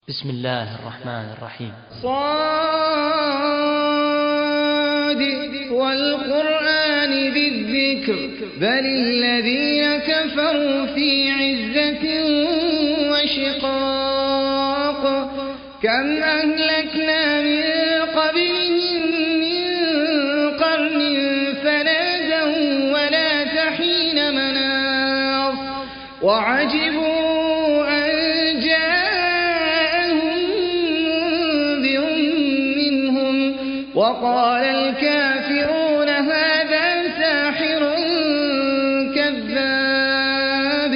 بسم الله الرحمن الرحيم. صاد والقرآن ذي الذكر بل الذين كفروا في عزة وشقاق كم أهلكنا من قبلهم من قرن فنادوا ولا تحين مناص وعجبوا أن جاءهم منذر منهم وقال الكافرون هذا ساحر كذاب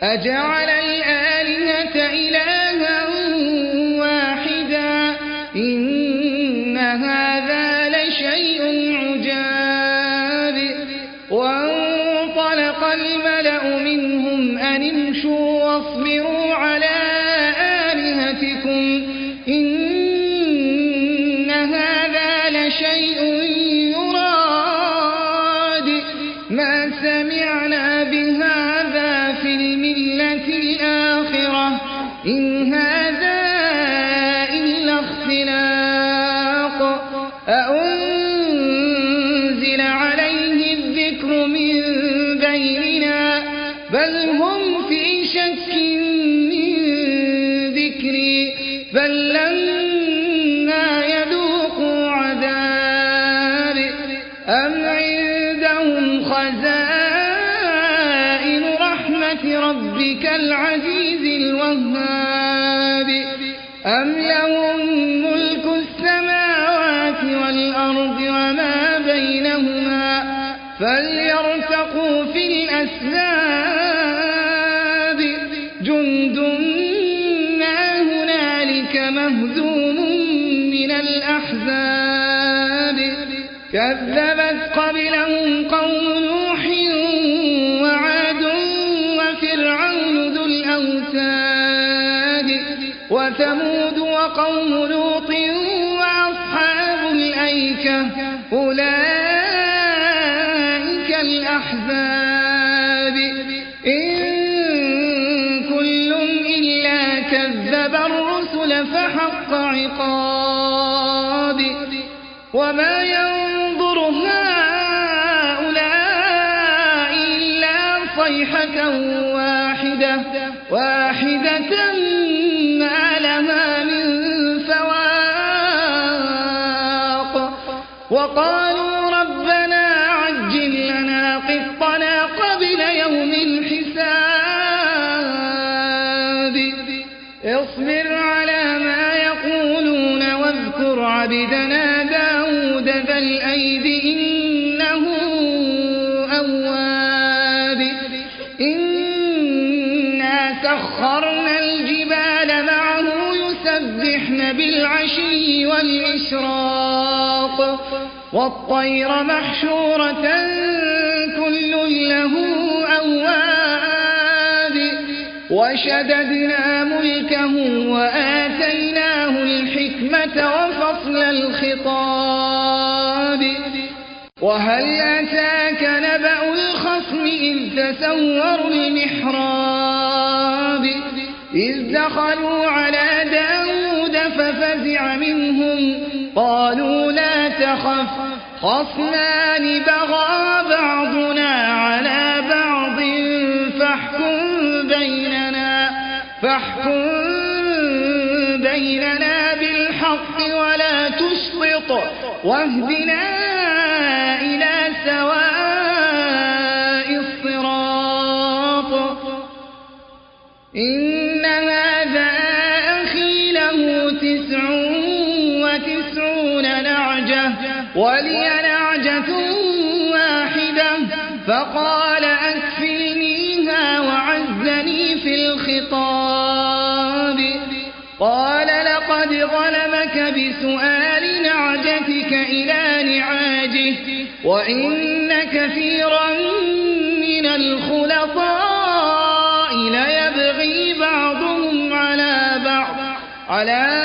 أجعل الآلهة إلها واحدا إن هذا لشيء عجاب وانطلق الملأ منهم أن امشوا واصبروا على آلهتكم إن هذا لشيء يراد ما سمعنا بهذا في الملة الآخرة إن هذا إلا اختلاق أأنزل عليه الذكر من بيننا بل هم في شك من ذكري بل لما يذوقوا عذاب أم عندهم خزائن رحمة ربك العزيز الوهاب أم لهم ملك السماوات والأرض وما بينهما فليرتقوا في الأسباب جند ما هنالك مهزوم من الأحزاب كذبت قبلهم قوم نوح وعاد وفرعون ذو الأوتاد وثمود وقوم لوط وأصحاب الأيكة أولئك الأحزاب إن كل إلا كذب الرسل فحق عقاب وما ينظر هؤلاء إلا صيحة واحدة ما لها من فواق وقالوا ربنا عجل لنا قسطنا قبل يوم الحساب اصبر على ما يقولون واذكر عبدنا داود ذا الأيد إنه أواب إنا سخرنا الجبال معه يسبحن بالعشي والإشراق والطير محشورة كل له أواب وشددنا ملكه وآتيناه الحكمة وفصل الخطاب وهل أتاك نبأ الخصم إذ تسوروا المحراب إذ دخلوا على داود ففزع منهم قالوا لا تخف خصمان بغى بعضنا على بعض فاحكم بيننا بالحق ولا تشطط واهدنا إلى سواء الصراط إن هذا أخي له 99 نعجة ولي نعجة واحدة فقال أكفلنيها وعزني في الخطاب قال لقد ظلمك بسؤال نعجتك إلى نعاجه وإن كثيرا من الخلطاء ليبغي بعضهم على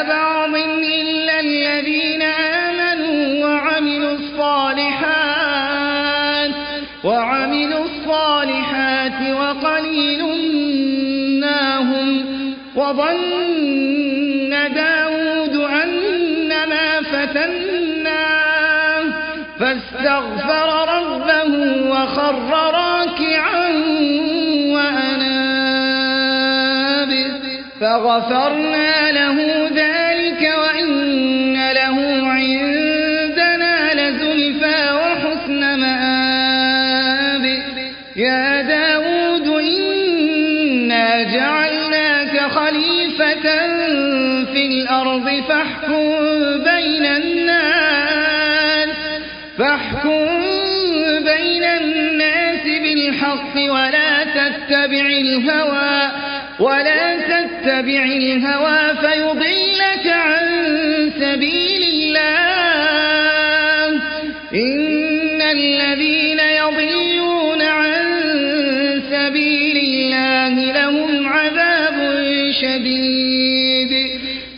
بعض إلا الذين آمنوا وعملوا الصالحات وقليل ما هم وظن فاستغفر ربه وخر راكعا وأناب فغفرنا له ذلك وإن له عندنا لزلفى وحسن مآب يا داود إنا جعلناك خليفة في الأرض فاحكم بين الناس بالحق ولا تتبع الهوى فيضلك عن سبيل الله إن الذين يضلون عن سبيل الله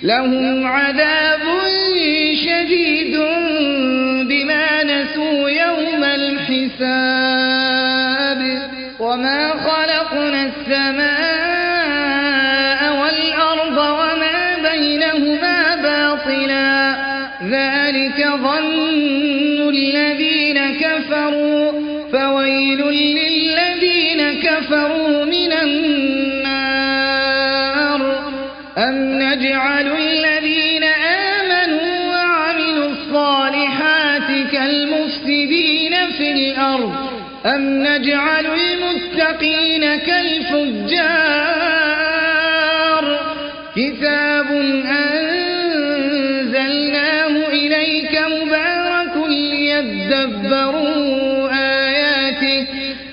لهم عذاب شديد بما نسوا يوم الحساب وما خلقنا السماء والأرض وما بينهما باطلا ذلك ظن الذين كفروا فويل للذين كفروا من النار أم نجعل الذين آمنوا وعملوا الصالحات كالمفسدين في الأرض أم نجعل المتقين كالفجار كتاب أنزلناه إليك مبارك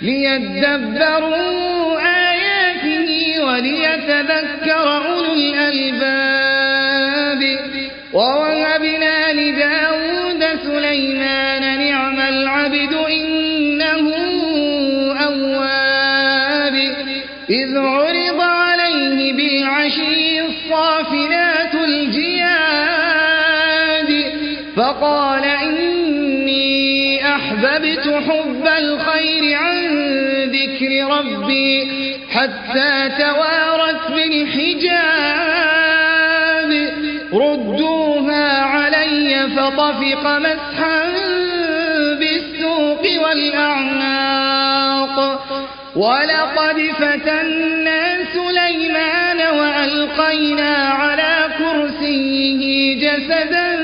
ليدبروا آياته وليتذكر أولو الألباب ووهبنا لداود سليمان نعم العبد إنه أواب إذ عرض عليه بالعشي الصافنات الجياد فقال إني أحببت حب الخير عن ذكر ربي حتى توارت بالحجاب ردوها علي فطفق مسحا بالسوق والأعناق ولقد فتنا سليمان وألقينا على كرسيه جسدا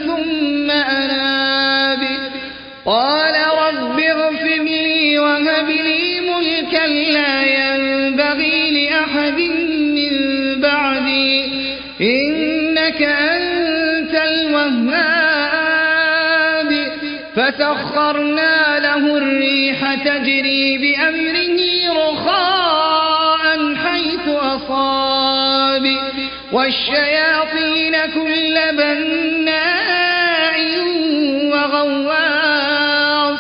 ثم أناب قال رب اغفر لي وهب لي ملكا لا ينبغي لأحد من بعدي إنك أنت الوهاب فسخرنا له الريح تجري بأمره رخاء حيث أصاب والشياطين كل بناء وغواص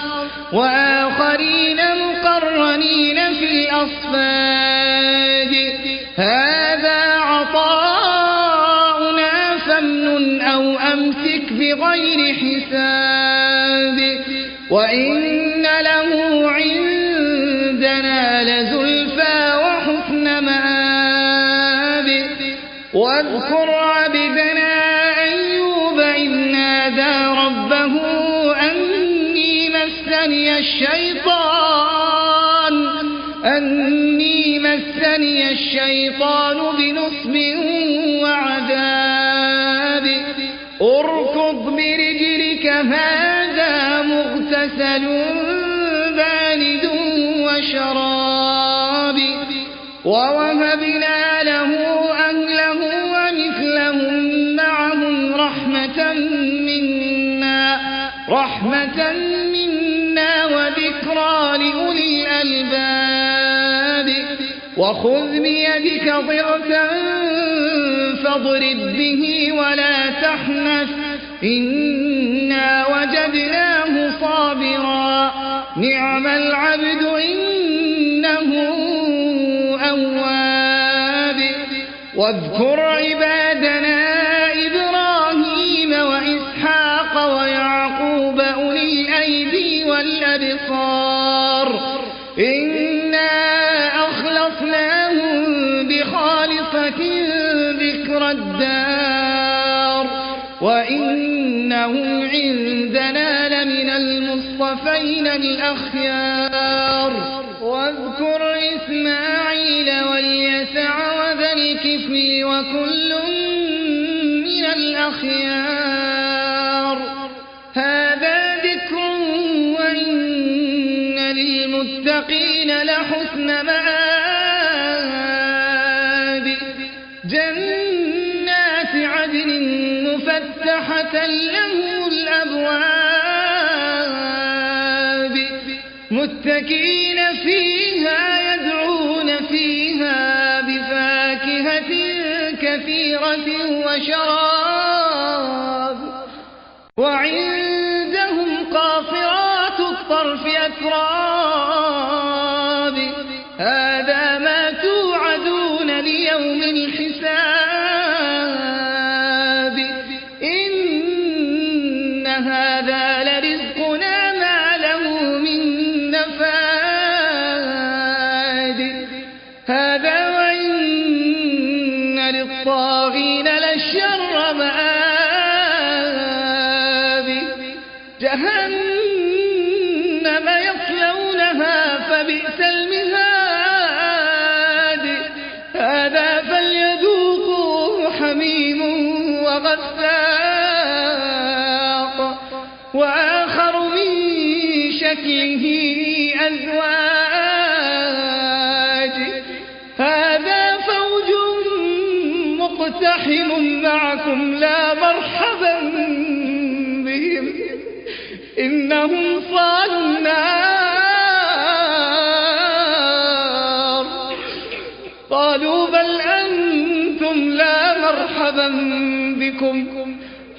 وآخرين مقرنين في الأصفاد هذا عطاؤنا فامنن أو أمسك بغير حساب وإن له عندنا لزلفى وحسن مآب واذكر عبدنا أيوب إذ نادى ربه أني مسني الشيطان بنصب وعذاب اركض برجلك هذا مغتسل بارد وشراب ووهبنا له أهله ومثلهم معهم رحمة منا وذكرى لأولي الألباب وخذ بيدك ضغثا فاضرب به ولا تحنث إنا وجدناه صابرا نعم العبد إنه أواب واذكر عبادنا إبراهيم وإسحاق ويعقوب أولي الأيدي والأبصار إنا أخلصناهم بخالصة ذكر الدار وإنهم عندنا لمن المصطفين الأخيار واذكر إسماعيل واليسع وذا الكفل وكل من الأخيار هذا ذكر وإن للمتقين لحسن مآب جنات عدن مفتحة لهم الأبواب متكئين فيها يدعون فيها بفاكهة كثيرة وشراب وعندهم قاصرات الطرف أتراب هذا ما توعدون ليوم الحساب إن هذا لرزقنا ما له من نفاد هذا وإن للطاغين لشر مآب جهنم يصلونها فبئس المهاد هذا فليذوقوه حميم وغساق وآخر من شكله أزواج هذا فوج مقتحم معكم لا مرحبا بهم إنهم صالوا النار قالوا بل أنتم لا مرحبا بكم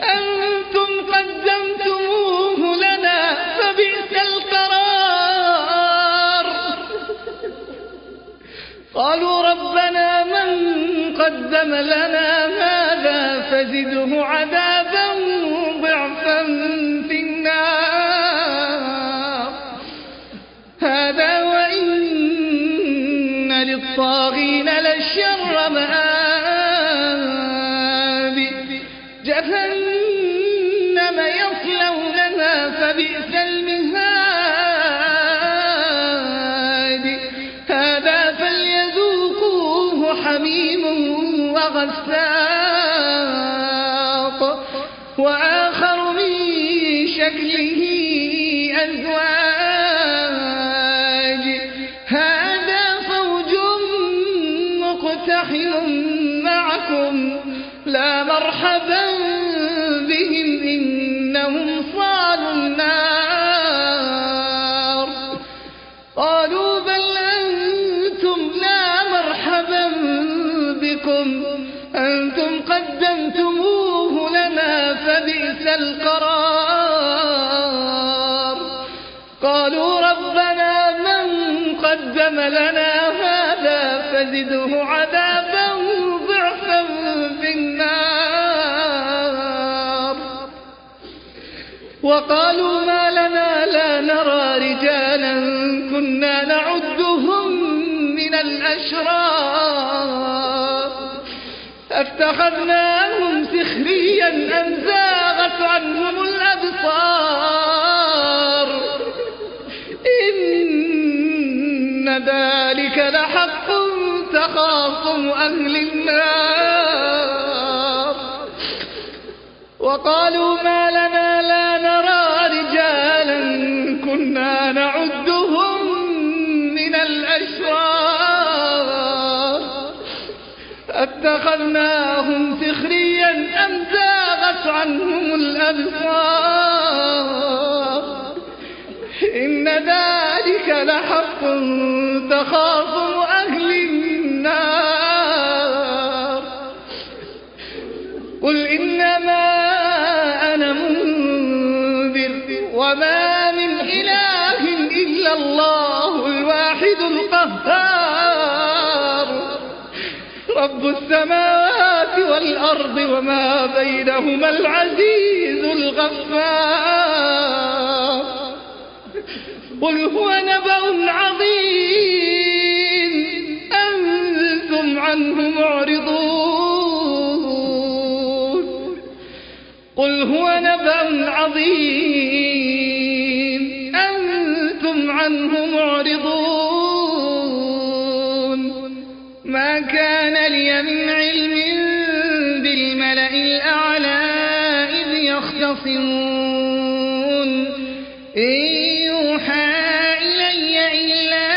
أنتم قدمتموه لنا فبئس القرار قالوا ربنا من قدم لنا هذا فزده عذابا ضعفا في النار هذا وإن للطاغين لشر مآب جهنم يصلونها فبئس المهاد هذا فليذوقوه حميم وغساق وآخر من شكله أزواج هذا فوج مقتحم معكم لا مرحبا بهم إنهم صالوا النار قالوا بل أنتم لا مرحبا بكم أنتم قدمتموه لنا فبئس القرار قالوا ربنا من قدم لنا هذا فزده عذابا ضعفا في النار وقالوا ما لنا لا نرى رجالا كنا نعدهم من الأشرار أفتخذناهم سخريا أم زاغت عنهم الأبصار إن ذلك لحق تخاصم أهل النار وقالوا ما لنا لا نرى رجالا كنا نعدهم من الأشرار أتخذناهم سخريا أم زاغت عنهم الأبصار إن ذلك لحق تخاصم أهل النار قل إنما أنا منذر وما من إله إلا الله الواحد القهار رب السماوات والأرض وما بينهما العزيز الغفار قل هو نبأ عظيم أنتم عنه معرضون قل هو نبأ عظيم أنتم عنه معرضون ما كان لي من علم بالملأ الأعلى إذ يختصمون إن يوحى إلي إلا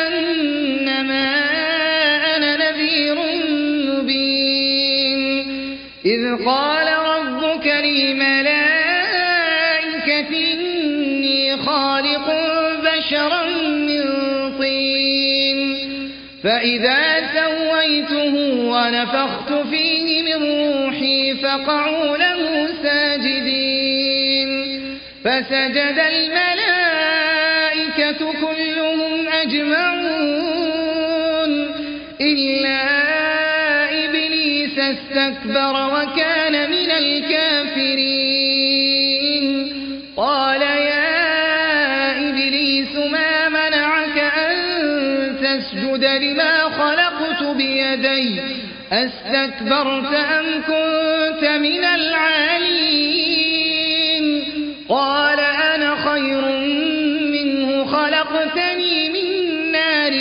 أنما أنا نذير مبين إذ قال ربك للملائكة إني خالق بشرا من طين فإذا سويته ونفخت فيه من روحي فقعوا له ساجدين فسجد الملائكة كلهم أجمعون إلا إبليس استكبر وكان من الكافرين قال يا إبليس ما منعك أن تسجد لما خلقت بيدي أستكبرت أم كنت من العالين قال أنا خير منه خلقتني من نار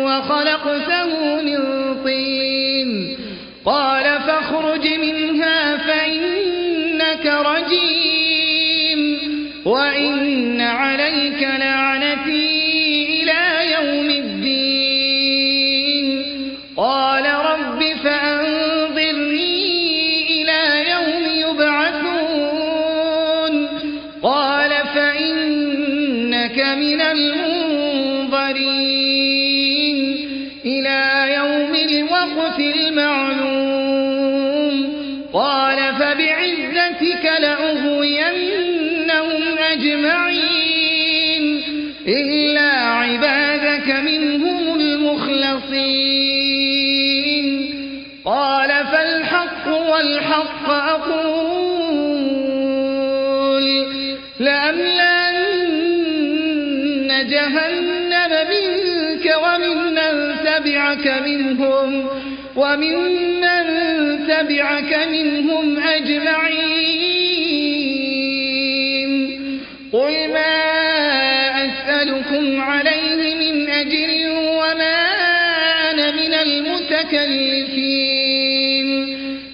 وخلقته من طين قال فاخرج منها فإنك رجيم وإن عليك لعنتي إلى يوم الدين قال رب فأنظرني إلى يوم يبعثون قال فإنك من المنظرين إلى يوم الوقت المعلوم قال فبعزتك لأغوينهم أجمعين إلا عبادك منهم المخلصين قال فالحق والحق أقول لأملأن جهنم منك ومن تبعك منهم أجمعين قل ما أسألكم عليه من أجر وما أنا من المتكلفين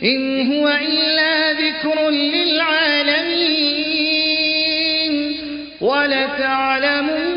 إن هو إلا ذكر للعالمين ولتعلمون